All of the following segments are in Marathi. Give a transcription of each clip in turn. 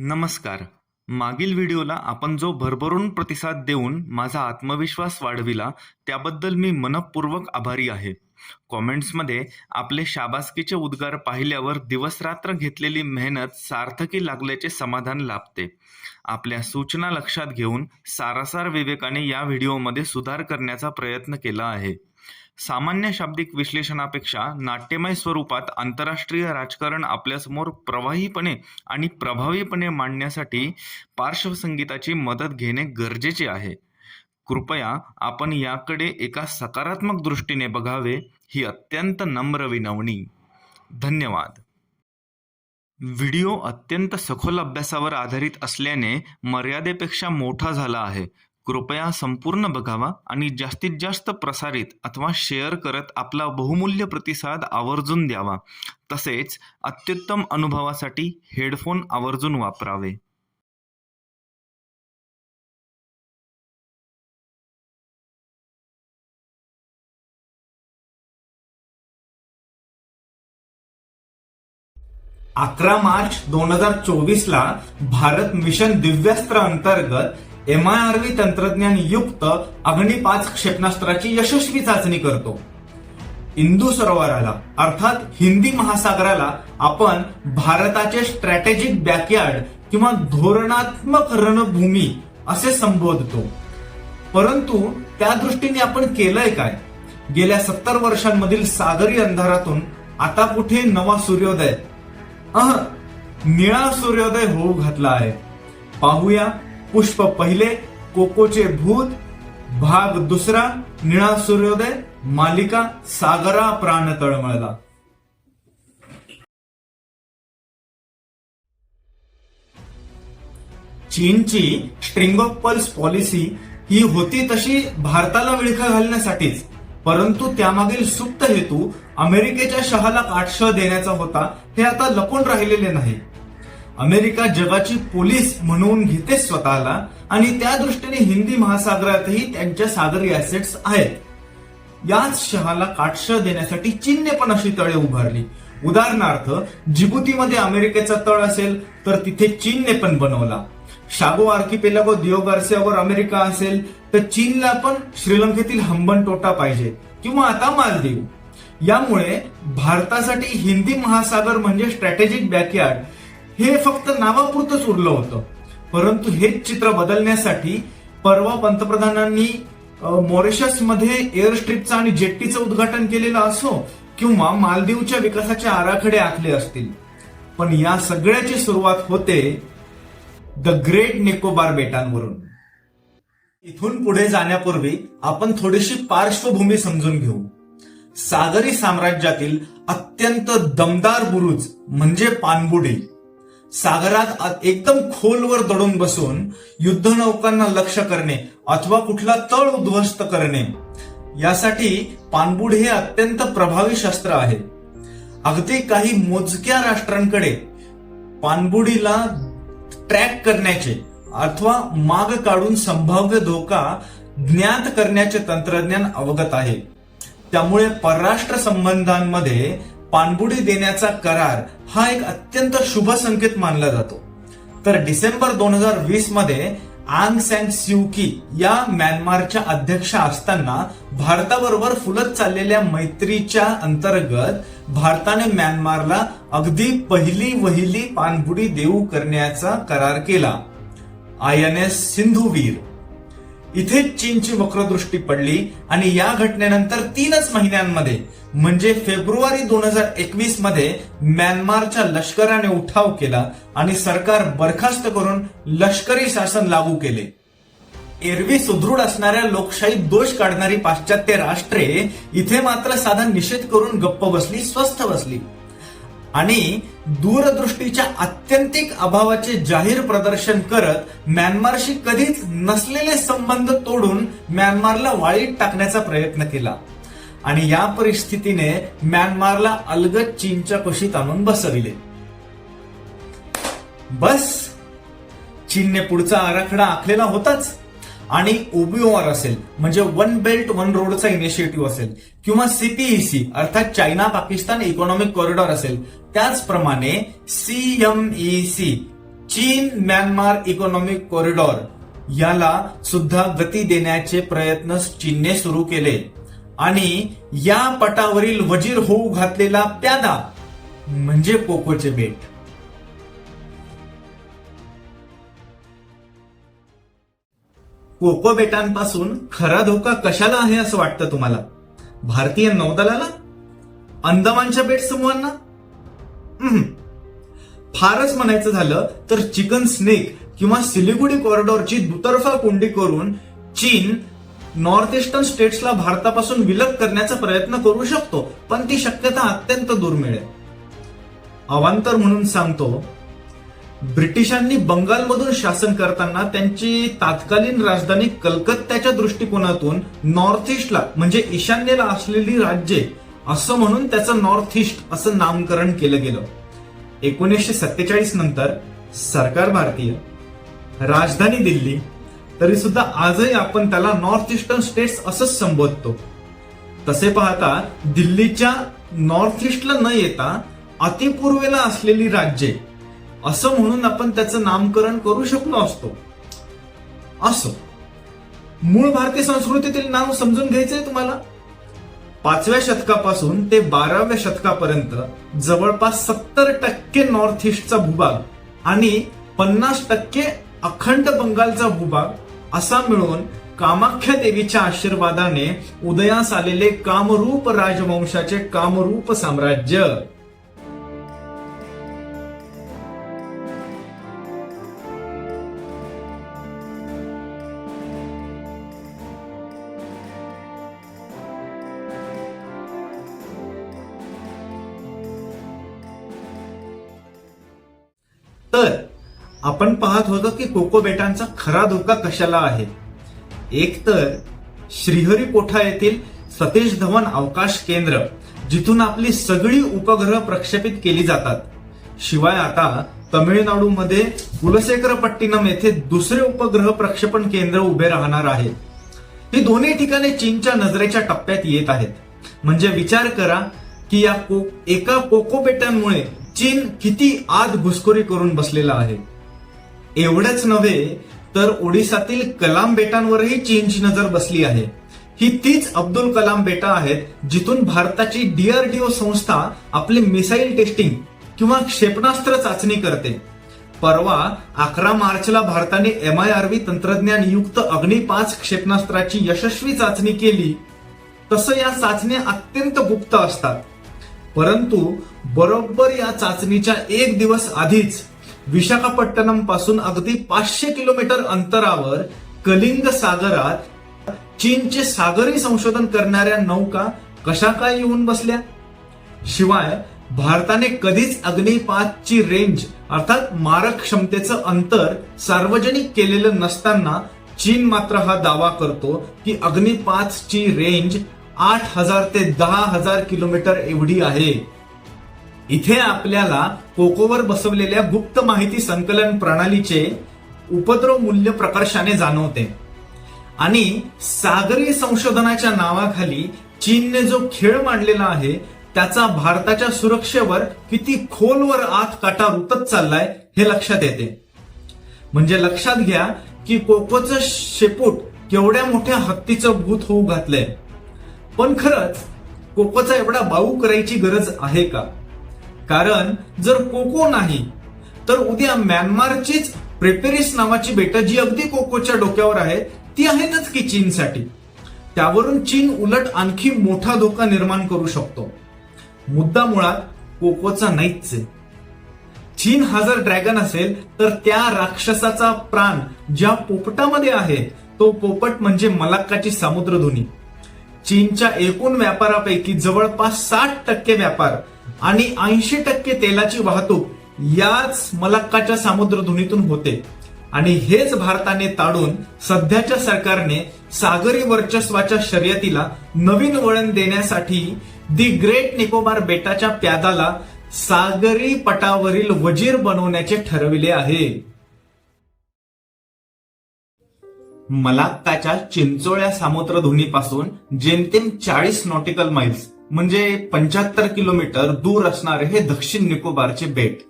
नमस्कार. मागील व्हिडिओला आपण जो भरभरून प्रतिसाद देऊन माझा आत्मविश्वास वाढविला त्याबद्दल मी मनःपूर्वक आभारी आहे. कॉमेंट्समध्ये आपले शाबासकीचे उद्गार पाहिल्यावर दिवसरात्र घेतलेली मेहनत सार्थकी लागल्याचे समाधान लाभते. आपल्या सूचना लक्षात घेऊन सारासार विवेकाने या व्हिडिओमध्ये सुधार करण्याचा प्रयत्न केला आहे. सामान्य शाब्दिक विश्लेषणापेक्षा नाट्यमय स्वरूपात आंतरराष्ट्रीय राजकारण आपल्यासमोर प्रवाहीपणे आणि प्रभावीपणे मांडण्यासाठी पार्श्वसंगीताची मदत घेणे गरजेचे आहे. कृपया आपण याकडे एका सकारात्मक दृष्टीने बघावे ही अत्यंत नम्र विनवणी. धन्यवाद. व्हिडिओ अत्यंत सखोल अभ्यासावर आधारित असल्याने मर्यादेपेक्षा मोठा झाला आहे. कृपया संपूर्ण बघावा आणि जास्तीत जास्त प्रसारित अथवा शेअर करत आपला बहुमूल्य प्रतिसाद आवर्जून द्यावा. तसेच अत्युत्तम अनुभवासाठी हेडफोन आवर्जून वापरावे. मार्च 2024ला भारत मिशन दिव्यास्त्र अंतर्गत MIRV तंत्रज्ञान युक्त अग्नि 5 क्षेपणास्त्राची यशस्वी चाचणी करतो. हिंदू सरोवराला अर्थात हिंदी महासागराला आपण भारताचे स्ट्रॅटेजिक बॅकयार्ड किंवा धोरणात्मक रणभूमी असे संबोधतो. परंतु त्या दृष्टीने आपण केलंय काय? गेल्या 70 वर्षांमधील सागरी अंधारातून आता कुठे नवा सूर्योदय, निळा सूर्योदय होऊ घातला आहे. पाहूया पुष्प पहिले, कोकोचे भूत, भाग दुसरा, निळा सूर्योदय, मालिका सागरा प्राण तळमळला. चीनची स्ट्रिंग ऑफ पल्स पॉलिसी ही होती तशी भारताला विळखा घालण्यासाठीच, परंतु त्यामागील सुप्त हेतू अमेरिकेच्या शहाला काटशह देण्याचा होता हे आता लपून राहिलेले नाही. अमेरिका जगाची पोलीस म्हणून घेते स्वतःला आणि त्या दृष्टीने हिंदी महासागरातही त्यांच्या सागरी ऍसेट्स आहेत. याच शहाला काटशह देण्यासाठी चीनने पण अशी तळे उभारली. उदाहरणार्थ जिबुतीमध्ये अमेरिकेचा तळ असेल तर तिथे चीनने पण बनवला. शागो आर्किपेलागो दिओ गार्सियावर अमेरिका असेल तर चीनला पण श्रीलंकेतील हंबनटोटा पाहिजे किंवा आता मालदीव. यामुळे भारतासाठी हिंदी महासागर म्हणजे स्ट्रॅटेजिक बॅकयार्ड हे फक्त नावापुरतंच उरलं होतं. परंतु हेच चित्र बदलण्यासाठी परवा पंतप्रधानांनी मॉरिशस मध्ये एअर स्ट्रिपचं आणि जेट्टीचं उद्घाटन केलेलं असो किंवा मालदीवच्या विकासाचे आराखडे आखले असतील, पण या सगळ्याची सुरुवात होते द ग्रेट निकोबार बेटांवरून. इथून पुढे जाण्यापूर्वी आपण थोडीशी पार्श्वभूमी समजून घेऊ. सागरी साम्राज्यातील अत्यंत दमदार बुरुज म्हणजे पाणबुडी सागरात एकदम खोलवर दडून बसून युद्धनौकांना लक्ष्य करणे अथवा कुठला तळ उद्ध्वस्त करणे यासाठी पाणबुडी हे अत्यंत प्रभावी शस्त्र आहे. अगदी काही मोजक्या राष्ट्रांकडे पाणबुडीला ट्रॅक करण्याचे अथवा माग काढून संभाव्य धोका ज्ञात करण्याचे तंत्रज्ञान अवगत आहे. त्यामुळे परराष्ट्र संबंधांमध्ये पाणबुडी देण्याचा करार हा एक अत्यंत शुभ संकेत मानला जातो. तर डिसेंबर 2020 मध्ये आंग सॅन स्यू की या म्यानमारच्या अध्यक्षा असताना भारताबरोबर फुलत चाललेल्या मैत्रीच्या अंतर्गत भारताने म्यानमारला अगदी पहिली वहिली पाणबुडी देऊ करण्याचा करार केला. INS सिंधुवीर. इथे चीनची वक्रदृष्टी पडली आणि या घटनेनंतर 3च महिन्यांमध्ये म्हणजे फेब्रुवारी 2021 मध्ये म्यानमारच्या लष्कराने उठाव केला आणि सरकार बरखास्त करून लष्करी शासन लागू केले. एरवी सुदृढ असणाऱ्या लोकशाही दोष काढणारी पाश्चात्य राष्ट्रे इथे मात्र साधा निषेध करून गप्प बसली, स्वस्थ बसली आणि दूरदृष्टीच्या आत्यंतिक अभावाचे जाहीर प्रदर्शन करत म्यानमारशी कधीच नसलेले संबंध तोडून म्यानमारला वाळीत टाकण्याचा प्रयत्न केला आणि या परिस्थितीने म्यानमारला अलगद चीनच्या कुशीत आणून बसविले. बस चीनने पुढचा आराखडा आखलेला होताच आणि OBOR असेल म्हणजे वन बेल्ट वन रोडचा इनिशिएटिव्ह असेल किंवा CPEC अर्थात चायना पाकिस्तान इकॉनॉमिक कॉरिडॉर असेल, त्याचप्रमाणे CMEC चीन म्यानमार इकॉनॉमिक कॉरिडॉर याला सुद्धा गती देण्याचे प्रयत्न चीनने सुरू केले आणि या पटावरील वजीर होऊ घातलेला प्यादा म्हणजे कोकोचे बेट. कोको बेटांपासून खरा धोका कशाला आहे असं वाटतं तुम्हाला? भारतीय नौदलाला? अंदमानच्या बेट समूहांना? फारच म्हणायचं झालं तर चिकन स्नेक किंवा सिलिगुडी कॉरिडॉरची दुतर्फा कोंडी करून चीन नॉर्थ ईस्टर्न स्टेट्सला भारतापासून विलग करण्याचा प्रयत्न करू शकतो, पण ती शक्यता अत्यंत दुर्मिळ आहे. अवांतर म्हणून सांगतो, ब्रिटिशांनी बंगालमधून शासन करताना त्यांची तात्कालीन राजधानी कलकत्त्याच्या दृष्टिकोनातून नॉर्थ ईस्टला म्हणजे ईशान्येला असलेली राज्ये असं म्हणून त्याचं नॉर्थ ईस्ट असं नामकरण केलं गेलं. 1947 नंतर सरकार भारतीय, राजधानी दिल्ली, तरी सुद्धा आजही आपण त्याला नॉर्थ ईस्टर्न स्टेट्स असंच संबोधतो. तसे पाहता दिल्लीच्या नॉर्थ ईस्टला न येता अतिपूर्वेला असलेली राज्ये असं म्हणून आपण त्याचं नामकरण करू शकलो असतो. असो, मूळ भारतीय संस्कृतीतील नाव समजून घ्यायचंय तुम्हाला. 5व्या शतकापासून ते 12व्या शतकापर्यंत जवळपास 70% नॉर्थ ईस्टचा भूभाग आणि 50% अखंड बंगालचा भूभाग असा मिळून कामाख्या देवीच्या आशीर्वादाने उदयास आलेले कामरूप राजवंशाचे कामरूप साम्राज्य. तर आपण पाहत होतो की कोको बेटांचा खरा धोका कशाला आहे. एक तर श्रीहरिकोटा येथील सतीश धवन अवकाश केंद्र, जिथून आपली सगळी उपग्रह प्रक्षेपित केली जातात. शिवाय आता तमिळनाडूमध्ये कुलशेखरपट्टिनम येथे दुसरे उपग्रह प्रक्षेपण केंद्र उभे राहणार आहे. ही दोन्ही ठिकाणे चीनच्या नजरेच्या टप्प्यात येत आहेत. म्हणजे विचार करा की या एका कोको बेटांमुळे चीन किती आत घुसखोरी करून बसलेला आहे. एवढंच नव्हे तर ओडिसातील कलाम बेटांवरही चीनची नजर बसली आहे. ही तीच अब्दुल कलाम बेटा आहेत जिथून भारताची DRDO संस्था आपली मिसाईल टेस्टिंग किंवा क्षेपणास्त्र चाचणी करते. परवा 11 मार्चला भारताने MIRV तंत्रज्ञान युक्त अग्नि 5 क्षेपणास्त्राची यशस्वी चाचणी केली. तसं या चाचण्या अत्यंत गुप्त असतात. परंतु बरोबर या चाचणीच्या एक दिवस आधीच विशाखापट्टणम पासून अगदी 500 किलोमीटर अंतरावर कलिंग सागरात चीनचे सागरी संशोधन करणाऱ्या नौका कशा काय येऊन बसल्या. शिवाय भारताने कधीच अग्नि 5 ची रेंज अर्थात मारक क्षमतेचं अंतर सार्वजनिक केलेलं नसताना चीन मात्र हा दावा करतो की अग्नि 5 ची रेंज 8,000 ते 10,000 किलोमीटर एवढी आहे. इथे आपल्याला कोकोवर बसवलेल्या गुप्त माहिती संकलन प्रणालीचे उपद्रव मूल्य प्रकर्षाने जाणवते. आणि सागरी संशोधनाच्या नावाखाली चीनने जो खेळ मांडलेला आहे त्याचा भारताच्या सुरक्षेवर किती खोलवर आत काटा रुतत चाललाय हे लक्षात येते. म्हणजे लक्षात घ्या की कोकोचं शेपूट केवढ्या मोठ्या हत्तीचं भूत होऊ घातलंय. पण खरंच कोकोचा एवढा बाऊ करायची गरज आहे का? कारण जर कोको नाही तर उद्या म्यानमारचीच प्रेपेरिस नावाची बेटं जी अगदी कोकोच्या डोक्यावर आहे ती आहेतच की चीनसाठी. त्यावरून चीन उलट आणखी मोठा धोका निर्माण करू शकतो. मुद्दा मुळात कोकोचा नाहीच आहे. चीन हा जर ड्रॅगन असेल तर त्या राक्षसाचा प्राण ज्या पोपटामध्ये आहे तो पोपट म्हणजे मलाक्काची सामुद्रधुनी. चीनच्या एकूण व्यापारापैकी जवळपास 60% व्यापार आणि 80% तेलाची वाहतूक याच मलाक्काच्या सामुद्रधुनीतून होते. आणि हेच भारताने ताडून सध्याच्या सरकारने सागरी वर्चस्वाच्या शर्यतीला नवीन वळण देण्यासाठी दी ग्रेट निकोबार बेटाच्या प्यादाला सागरी पटावरील वजीर बनवण्याचे ठरविले आहे. मलाक्काच्या चिंचोळ्या सामुद्रधुनीपासून जेमतेम 40 नॉटिकल माइल्स म्हणजे 75 किलोमीटर दूर असणारे हे दक्षिण निकोबारचे बेट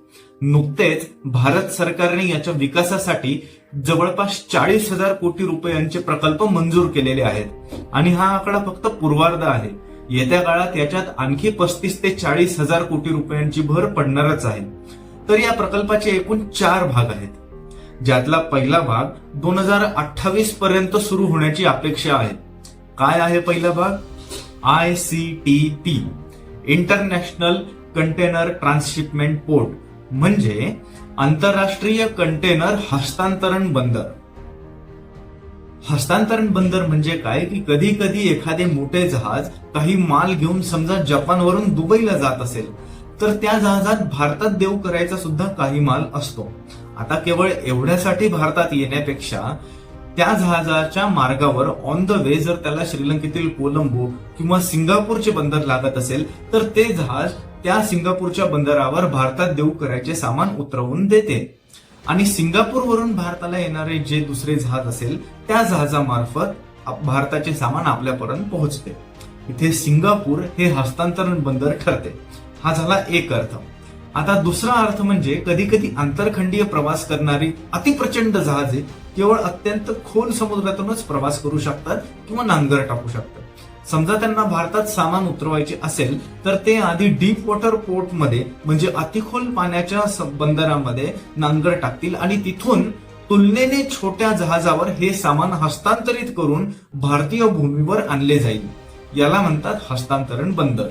नुकतेच भारत सरकारने याच्या विकासासाठी जवळपास 40,000 कोटी रुपयांचे प्रकल्प मंजूर केलेले आहेत आणि हा आकडा फक्त पूर्वार्ध आहे. येत्या काळात याच्यात आणखी 35 ते 40,000 कोटी रुपयांची भर पडणारच आहे. तर या प्रकल्पाचे एकूण 4 भाग आहेत, ज्यातला पहिला भाग 2028 पर्यंत सुरू होण्याची अपेक्षा आहे. काय आहे पहिला भाग? ICTP, इंटरनॅशनल कंटेनर ट्रान्सशिपमेंट पोर्ट, म्हणजे आंतरराष्ट्रीय कंटेनर हस्तांतरण बंदर. हस्तांतरण बंदर म्हणजे काय की कधी कधी एखादे मोठे जहाज काही माल घेऊन समजा जपानवरून दुबईला जात असेल तर त्या जहाजात भारतात देऊ करायचा सुद्धा काही माल असतो. आता केवळ एवढ्यासाठी भारतात येण्यापेक्षा त्या जहाजाच्या मार्गावर ऑन द वे जर त्याला श्रीलंकेतील कोलंबो किंवा सिंगापूरचे बंदर लागत असेल तर ते जहाज त्या सिंगापूरच्या बंदरावर भारतात देऊ करायचे सामान उतरवून देते आणि सिंगापूरवरून भारताला येणारे जे दुसरे जहाज असेल त्या जहाजामार्फत भारताचे सामान आपल्यापर्यंत पोहोचते. इथे सिंगापूर हे हस्तांतरण बंदर ठरते. हा झाला एक अर्थ. आता दुसरा अर्थ म्हणजे कधी कधी आंतरखंडीय प्रवास करणारी अतिप्रचंड जहाजे केवळ अत्यंत खोल समुद्रातूनच प्रवास करू शकतात किंवा नांगर टाकू शकतात. समजा त्यांना भारतात सामान उतरवायचे असेल तर ते आधी डीप वॉटर पोर्ट मध्ये म्हणजे अतिखोल पाण्याच्या बंदरामध्ये नांगर टाकतील आणि तिथून तुलनेने छोट्या जहाजावर हे सामान हस्तांतरित करून भारतीय भूमीवर आणले जाईल. याला म्हणतात हस्तांतरण बंदर.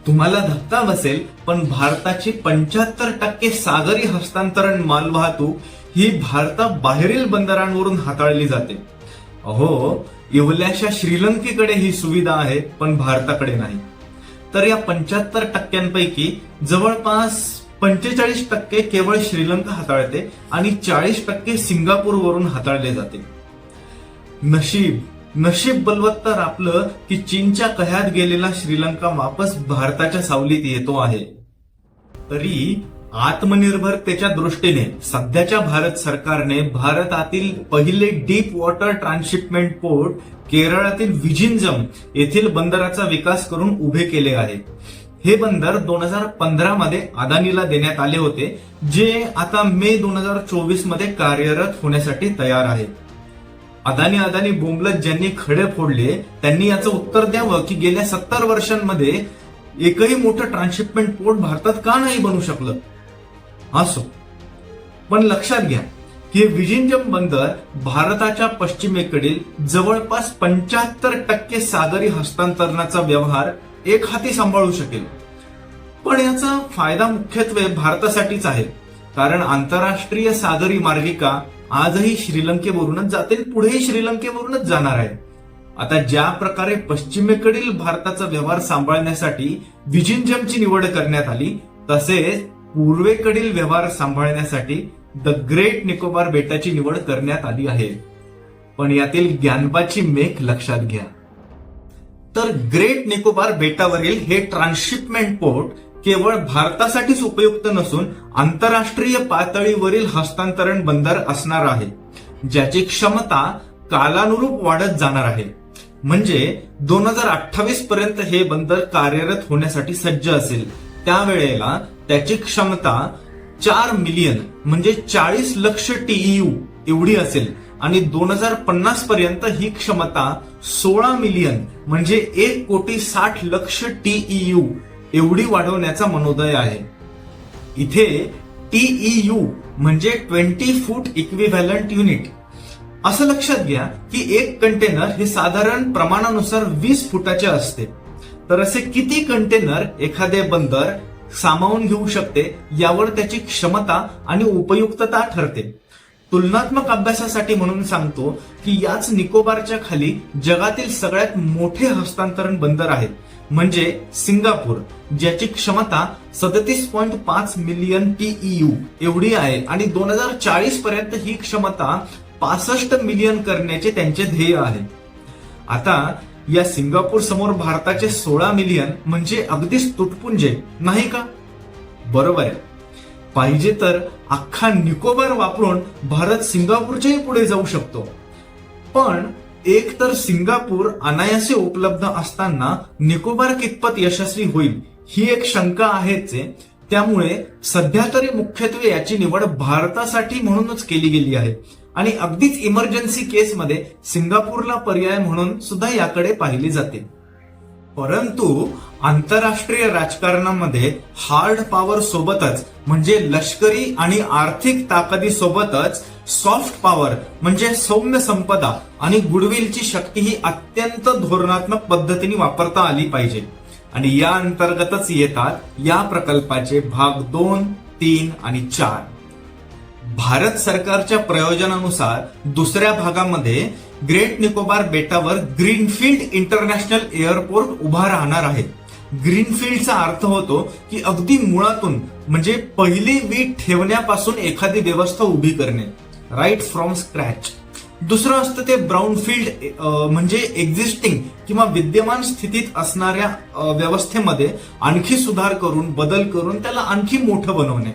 तुम्हाला धक्का बसेल पण भारताची 75% सागरी हस्तांतरण मालवाहतूक ही भारताबाहेरील बंदरांवरून हाताळली जाते. अहो, इवल्याशा श्रीलंकेकडे ही सुविधा आहे पण भारताकडे नाही. तर या 75%पैकी जवळपास 45% केवळ श्रीलंका हाताळते आणि 40% सिंगापूरवरून हाताळले जाते. नशीब बलवत्तर आपलं की चीनच्या कह्यात गेलेला श्रीलंका वापस भारताच्या सावलीत येतो आहे. तरी आत्मनिर्भरतेच्या दृष्टीने सध्याच्या भारत सरकारने भारतातील पहिले डीप वॉटर ट्रान्सशिपमेंट पोर्ट केरळातील विझिंजम येथील बंदराचा विकास करून उभे केले आहे. हे बंदर 2015 मध्ये अदानीला देण्यात आले होते, जे आता मे 2024 मध्ये कार्यरत होण्यासाठी तयार आहे. अदानी बोंबलत ज्यांनी खडे फोडले त्यांनी याचं उत्तर द्यावं की गेल्या 70 वर्षांमध्ये एकही मोठं ट्रान्सशिपमेंट पोर्ट भारतात का नाही बनू शकलं. असो, पण लक्षात घ्या की विझिंजम बंदर भारताच्या पश्चिमेकडील जवळपास 75% सागरी हस्तांतरणाचा व्यवहार एक हाती सांभाळू शकेल. पण याचा फायदा मुख्यत्वे भारतासाठीच आहे, कारण आंतरराष्ट्रीय सागरी मार्गिका आजही श्रीलंकेवरूनच जाते, पुढेही श्रीलंकेवरूनच जाणार आहे. आता ज्या प्रकारे पश्चिमेकडील भारताचा व्यवहार सांभाळण्यासाठी विझिंजमची निवड करण्यात आली, तसेच पूर्वेकडील व्यवहार सांभाळण्यासाठी द ग्रेट निकोबार बेटाची निवड करण्यात आली आहे. पण यातील ज्ञानपाची मेख लक्षात घ्या. तर ग्रेट निकोबार बेटावरील हे ट्रान्सशिपमेंट पोर्ट केवळ भारतासाठीच उपयुक्त नसून आंतरराष्ट्रीय पातळीवरील हस्तांतरण बंदर असणार आहे, ज्याची क्षमता कालानुरूप वाढत जाणार आहे. म्हणजे 2028 पर्यंत हे बंदर कार्यरत होण्यासाठी सज्ज असेल. त्यावेळेला त्याची क्षमता 4 मिलियन म्हणजे 40 लक्ष TEU एवढी असेल आणि 2050 पर्यंत ही क्षमता 16 मिलियन म्हणजे 1,60,00,000 TEU एवढी वाढवण्याचा मनोदय आहे. इथे TEU म्हणजे 20 फूट इक्विव्हॅलंट युनिट. असं लक्षात घ्या की एक कंटेनर हे साधारण प्रमाणानुसार 20 फुटाचे असते. तर असे किती कंटेनर एखादे बंदर सामावून घेऊ शकते यावर त्याची क्षमता आणि उपयुक्तता ठरते. तुलनात्मक अभ्यासासाठी म्हणून सांगतो की याच निकोबारच्या खाली जगातील सगळ्यात मोठे हस्तांतरण बंदर आहेत, म्हणजे सिंगापूर, ज्याची क्षमता 37.5 मिलियन TEU एवढी आहे आणि 2040 पर्यंत ही क्षमता 65 मिलियन करण्याचे त्यांचे ध्येय आहे. आता या सिंगापूर समोर भारताचे 16 मिलियन म्हणजे अगदीच तुटपुंजे नाही का? बरोबर आहे. पाहिजे तर अख्खा निकोबार वापरून भारत सिंगापूरच्याही पुढे जाऊ शकतो. पण एक तर सिंगापूर अनायासे उपलब्ध असताना निकोबार कितपत यशस्वी होईल ही एक शंका आहेच. त्यामुळे सध्या तरी मुख्यत्वे याची निवड भारतासाठी म्हणूनच केली गेली आहे आणि अगदीच इमर्जन्सी केसमध्ये सिंगापूरला पर्याय म्हणून सुद्धा याकडे पाहिली जाते. परंतु आंतरराष्ट्रीय राजकारणामध्ये हार्ड पॉवर सोबतच म्हणजे लष्करी आणि आर्थिक ताकदीसोबतच सॉफ्ट पॉवर म्हणजे सौम्य संपदा आणि गुडविलची शक्ती ही अत्यंत धोरणात्मक पद्धतीने वापरता आली पाहिजे. आणि या अंतर्गतच येतात या प्रकल्पाचे भाग 2, 3 आणि 4. भारत सरकारच्या प्रयोजनानुसार दुसऱ्या भागामध्ये ग्रेट निकोबार बेटावर ग्रीनफील्ड इंटरनॅशनल एअरपोर्ट उभा राहणार आहे. ग्रीनफील्डचा अर्थ होतो की अगदी मुळातून म्हणजे पहिली वीट ठेवण्यापासून एखादी व्यवस्था उभी करणे, राईट फ्रॉम स्क्रॅच. दुसरं असतं ते ब्राउनफील्ड म्हणजे एक्झिस्टिंग किंवा विद्यमान स्थितीत असणाऱ्या व्यवस्थेमध्ये आणखी सुधार करून बदल करून त्याला आणखी मोठं बनवणे.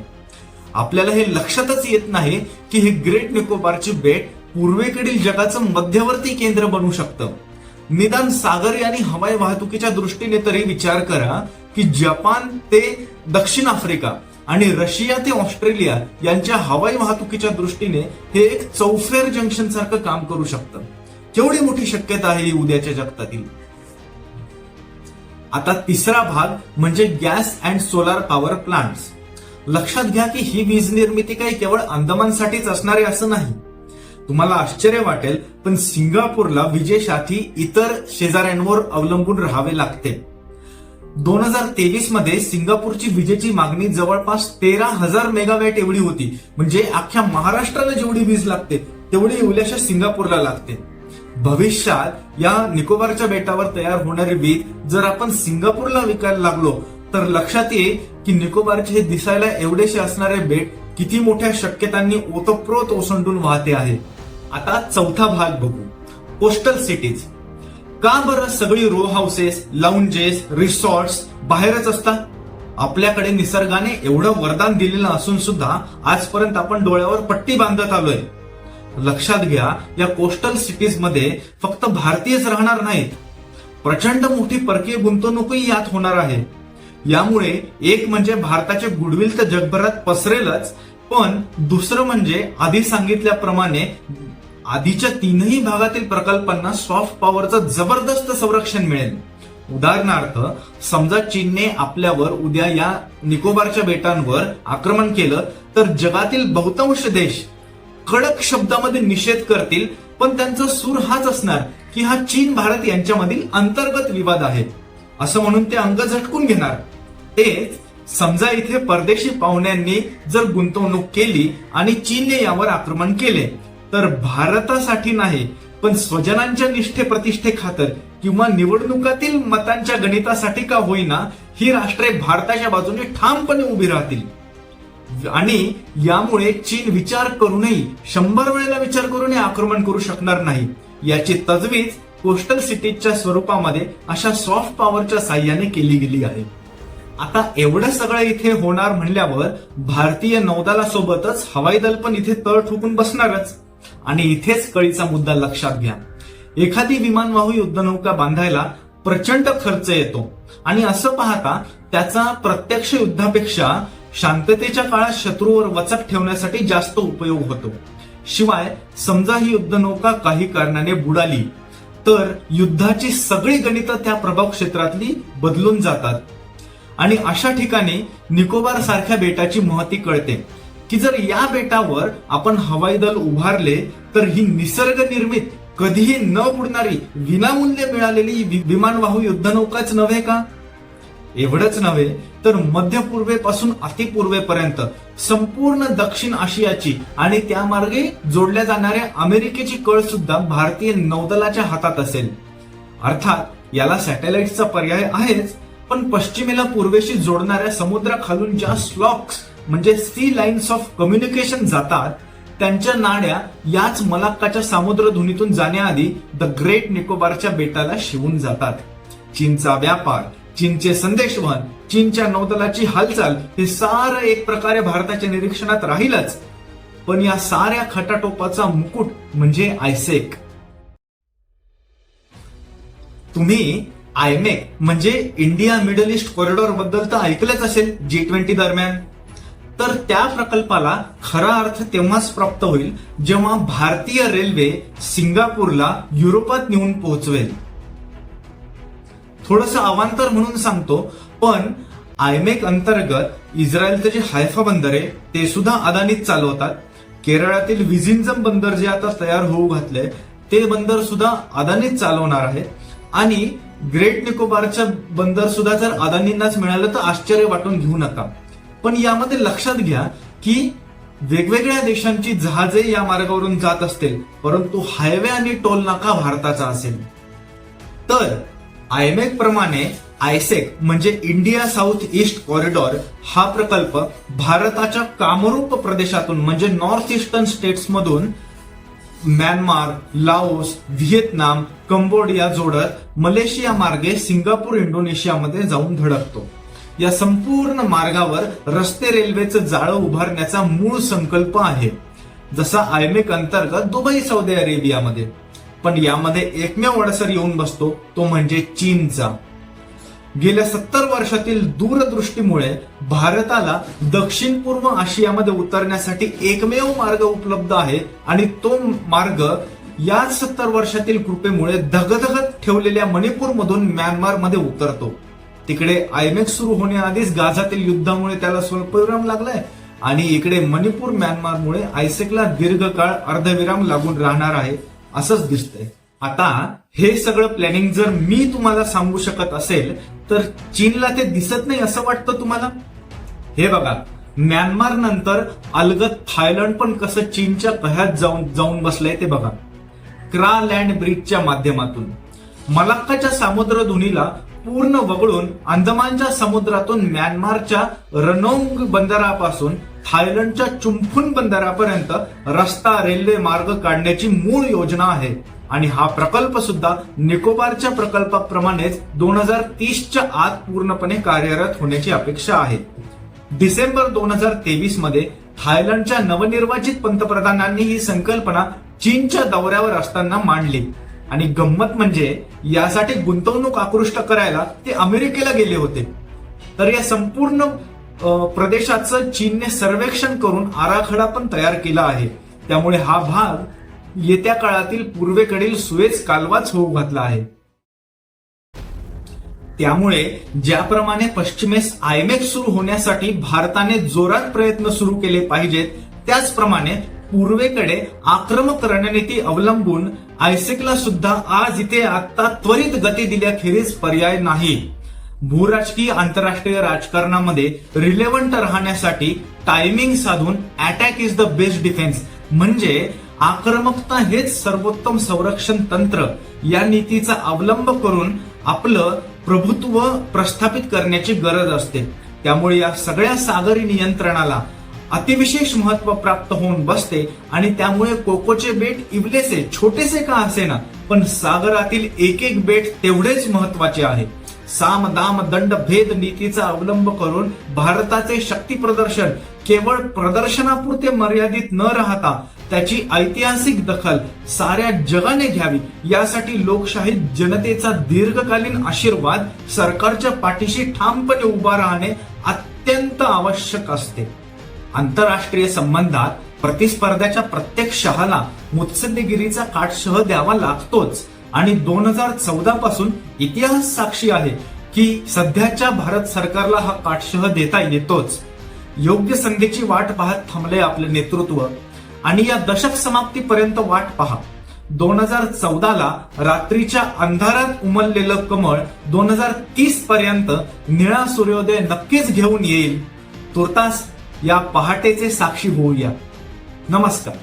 आपल्याला हे लक्षातच येत नाही की हे ग्रेट निकोबारचे बेट पूर्वेकडील जगाचं मध्यवर्ती केंद्र बनू शकतं. निदान सागरी आणि हवाई वाहतुकीच्या दृष्टीने तरी विचार करा की जपान ते दक्षिण आफ्रिका आणि रशिया ते ऑस्ट्रेलिया यांच्या हवाई वाहतुकीच्या दृष्टीने हे एक चौफेर जंक्शन सारखं काम करू शकतं. केवढी मोठी शक्यता आहे ही उद्याच्या जगतातील. आता तिसरा भाग म्हणजे gas and solar power plants. लक्षात घ्या की ही वीज निर्मिती काही केवळ अंदमानसाठीच असणारे असं नाही. तुम्हाला आश्चर्य वाटेल पण सिंगापूरला विजेसाठी इतर शेजाऱ्यांवर अवलंबून राहावे लागते. 2023 मध्ये सिंगापूरची विजेची मागणी जवळपास 13,000 मेगावॅट एवढी होती. म्हणजे अख्ख्या महाराष्ट्राला जेवढी वीज लागते तेवढी उल्याशा सिंगापूरला लागते. भविष्यात या निकोबारच्या बेटावर तयार होणारी वीज जर आपण सिंगापूरला विकायला लागलो तर लक्षात येईल की निकोबारचे हे दिसायला एवढेसे असणारे बेट किती मोठ्या शक्यतांनी ओतप्रोत ओसंडून वाहते आहे. आता चौथा भाग बघू, कोस्टल सिटीज. का बरं सगळी रो हाऊसेस, लाउंजेस, रिसॉर्ट्स बाहेरच असतात? आपल्याकडे निसर्गाने एवढं वरदान दिलेलं असून सुद्धा आजपर्यंत आपण डोळ्यावर पट्टी बांधत आलोय. लक्षात घ्या या कोस्टल सिटीज मध्ये फक्त भारतीयच राहणार नाहीत, प्रचंड मोठी परकीय गुंतवणूकही यात होणार आहे. यामुळे एक म्हणजे भारताचे गुडविल तर जगभरात पसरेलच, पण दुसरं म्हणजे आधी सांगितल्याप्रमाणे आधीच्या तीनही भागातील प्रकल्पांना सॉफ्ट पॉवरचं जबरदस्त संरक्षण मिळेल. उदाहरणार्थ समजा चीनने आपल्यावर उद्या या निकोबारच्या बेटांवर आक्रमण केलं तर जगातील बहुतांश देश कडक शब्दामध्ये निषेध करतील, पण त्यांचा सूर हाच असणार की हा चीन भारत यांच्यामधील अंतर्गत विवाद आहे असं म्हणून ते अंग झटकून घेणार. तेच समजा इथे परदेशी पाहुण्यांनी जर गुंतवणूक केली आणि चीनने यावर आक्रमण केले तर भारतासाठी नाही पण स्वजनांच्या निष्ठे प्रतिष्ठे खातर किंवा निवडणुकातील मतांच्या गणितासाठी का होईना ही राष्ट्रे भारताच्या बाजूने ठामपणे उभी राहतील आणि यामुळे चीन विचार करूनही 100 वेळेला विचार करूनही आक्रमण करू शकणार नाही. याची तजवीज कोस्टल सिटीजच्या स्वरूपामध्ये अशा सॉफ्ट पॉवरच्या साह्याने केली गेली आहे. आता एवढं सगळं इथे होणार म्हणल्यावर भारतीय नौदलासोबतच हवाई दल पण इथे तळ ठोकून बसणारच. आणि इथेच कळीचा मुद्दा लक्षात घ्या. एखादी विमानवाहू युद्धनौका बांधायला प्रचंड खर्च येतो आणि असं पाहता त्याचा प्रत्यक्ष युद्धापेक्षा शांततेच्या काळात शत्रूवर वचक ठेवण्यासाठी जास्त उपयोग होतो. शिवाय समजा ही युद्धनौका काही कारणाने बुडाली तर युद्धाची सगळी गणितं त्या प्रभाव क्षेत्रातली बदलून जातात. आणि अशा ठिकाणी निकोबार सारख्या बेटाची महती कळते की जर या बेटावर आपण हवाई दल उभारले तर ही निसर्ग निर्मित कधीही न बुडणारी विनामूल्य मिळालेली विमानवाहू युद्धनौकाच नव्हे का? एवढंच नव्हे तर मध्य पूर्वेपासून अतिपूर्वेपर्यंत संपूर्ण दक्षिण आशियाची आणि त्यामार्गे जोडल्या जाणाऱ्या अमेरिकेची कळ सुद्धा भारतीय नौदलाच्या हातात असेल. अर्थात याला सॅटेलाइटचा पर्याय आहेच, पण पश्चिमेला पूर्वेशी जोडणाऱ्या समुद्राखालून ज्या स्लॉक्स म्हणजे सी लाईन्स ऑफ कम्युनिकेशन जातात त्यांच्या नाड्या याच मलाक्काच्या सामुद्रधुनीतून जाण्याआधी द ग्रेट निकोबारच्या बेटाला शिवून जातात. चीनचा व्यापार, चीनचे संदेशवहन, चीनच्या नौदलाची हालचाल हे सारं एक प्रकारे भारताच्या निरीक्षणात राहीलच, पण या साऱ्या खटाटोपाचा मुकुट म्हणजे आयसेक. तुम्ही आयमेक म्हणजे इंडिया मिडल ईस्ट कॉरिडॉर बद्दल तर ऐकलंच असेल G20 दरम्यान. तर त्या प्रकल्पाला खरा अर्थ तेव्हाच प्राप्त होईल जेव्हा भारतीय रेल्वे सिंगापूरला युरोपात नेऊन पोहोचवेल. थोडंसं अवांतर म्हणून सांगतो, पण आयमेक अंतर्गत इस्रायलचं जे हायफा बंदर आहे ते सुद्धा अदानीच चालवतात. केरळातील विझिंजम बंदर जे आता तयार होऊ घातलंय ते बंदर सुद्धा अदानीच चालवणार आहे. आणि ग्रेट निकोबारचं बंदर सुद्धा जर अदानींनाच मिळालं तर आश्चर्य वाटून घेऊ नका. पण यामध्ये लक्षात घ्या की वेगवेगळ्या देशांची जहाजे या मार्गावरून जात असतील, परंतु हायवे आणि टोल नाका भारताचा असेल. तर आयमेक प्रमाणे आयसेक म्हणजे इंडिया साऊथ ईस्ट कॉरिडॉर हा प्रकल्प भारताच्या कामरूप प्रदेशातून म्हणजे नॉर्थ ईस्टर्न स्टेट्स मधून म्यानमार, लाओस, व्हिएतनाम, कंबोडिया जोडत मलेशिया मार्गे सिंगापूर, इंडोनेशियामध्ये जाऊन धडकतो. या संपूर्ण मार्गावर रस्ते रेल्वेचं जाळं उभारण्याचा मूळ संकल्प आहे, जसा आयमेक अंतर्गत दुबई, सौदी अरेबियामध्ये. पण यामध्ये एकमेव अडसर येऊन बसतो, तो म्हणजे चीनचा. गेल्या 70 वर्षातील दूरदृष्टीमुळे भारताला दक्षिण पूर्व आशियामध्ये उतरण्यासाठी एकमेव मार्ग उपलब्ध आहे आणि तो मार्ग याच 70 वर्षातील कृपेमुळे धगधगत ठेवलेल्या मणिपूरमधून म्यानमारमध्ये उतरतो. तिकडे आयमेक सुरू होण्याआधीच गाझातील युद्धामुळे त्याला स्वल्पविराम लागलाय आणि इकडे मणिपूर, म्यानमारमुळे आयसेकला दीर्घकाळ अर्धविराम लागून राहणार आहे असंच दिसतंय. आता हे सगळं प्लॅनिंग जर मी तुम्हाला सांगू शकत असेल तर चीनला ते दिसत नाही असं वाटतं तुम्हाला? हे बघा, म्यानमार नंतर अलगत थायलंड पण कसं चीनच्या कह्यात जाऊन बसलंय ते बघा. क्रा लँड ब्रिजच्या माध्यमातून मलाक्काच्या सामुद्रधुनीला पूर्ण वगळून अंदमानच्या समुद्रातून म्यानमारच्या रनोंग बंदरापासून थायलंडच्या चुंफुन बंदरापर्यंत रस्ता, रेल्वे मार्ग काढण्याची मूळ योजना आहे. आणि हा प्रकल्प सुद्धा निकोबारच्या प्रकल्पाप्रमाणेच 2030च्या आत पूर्णपणे कार्यरत होण्याची अपेक्षा आहे. डिसेंबर 2023 मध्ये थायलंडच्या नवनिर्वाचित पंतप्रधानांनी ही संकल्पना चीनच्या दौऱ्यावर असताना मांडली. आणि गंमत म्हणजे यासाठी गुंतवणूक आकृष्ट करायला ते अमेरिकेला गेले होते. तर या संपूर्ण प्रदेशाचं चीनने सर्वेक्षण करून आराखडा पण तयार केला आहे. त्यामुळे हा भाग येत्या काळातील पूर्वेकडील सुएझ कालवाच होऊ घातला आहे. त्यामुळे ज्याप्रमाणे पश्चिमेस आयमेक सुरू होण्यासाठी भारताने जोरात प्रयत्न सुरू केले पाहिजेत, त्याचप्रमाणे पूर्वेकडे आक्रमक रणनीती अवलंबून आयसेकला सुद्धा आज इथे आता त्वरित गती दिल्याखेरीज पर्याय नाही. भूराजकीय आंतरराष्ट्रीय राजकारणामध्ये रिलेव्हंट राहण्यासाठी टायमिंग साधून attack is the best defence म्हणजे आक्रमकता हेच सर्वोत्तम संरक्षण तंत्र या नीतीचा अवलंब करून आपलं प्रभुत्व प्रस्थापित करण्याची गरज असते. त्यामुळे या सगळ्या सागरी नियंत्रणाला अतिविशेष महत्व प्राप्त होऊन बसते आणि त्यामुळे कोकोचे बेट इवलेसे छोटेसे का असेना, पण सागरातील एक एक बेट तेवढेच महत्वाचे आहे. साम दाम दंड भेद नीतीचा अवलंब करून भारताचे शक्ती प्रदर्शन केवळ प्रदर्शनापुरते मर्यादित न राहता त्याची ऐतिहासिक दखल साऱ्या जगाने घ्यावी, यासाठी लोकशाहीत जनतेचा दीर्घकालीन आशीर्वाद सरकारच्या पाठीशी ठामपणे उभा राहणे अत्यंत आवश्यक असते. आंतरराष्ट्रीय संबंधात प्रतिस्पर्ध्याच्या प्रत्येक शहाला मुत्सद्देगिरीचा काटशह द्यावा लागतोच. आणि 2014 पासून इतिहास साक्षी आहे की सध्याच्या भारत सरकारला हा काटशह देता येतोच. योग्य संधीची वाट पाहत थांबले आपले नेतृत्व आणि या दशक समाप्तीपर्यंत वाट पहा. 2014ला रात्रीच्या अंधारात उमललेलं कमळ 2030 पर्यंत निळा सूर्योदय नक्कीच घेऊन येईल. तुर्तास या पहाटेचे साक्षी होऊया. नमस्कार.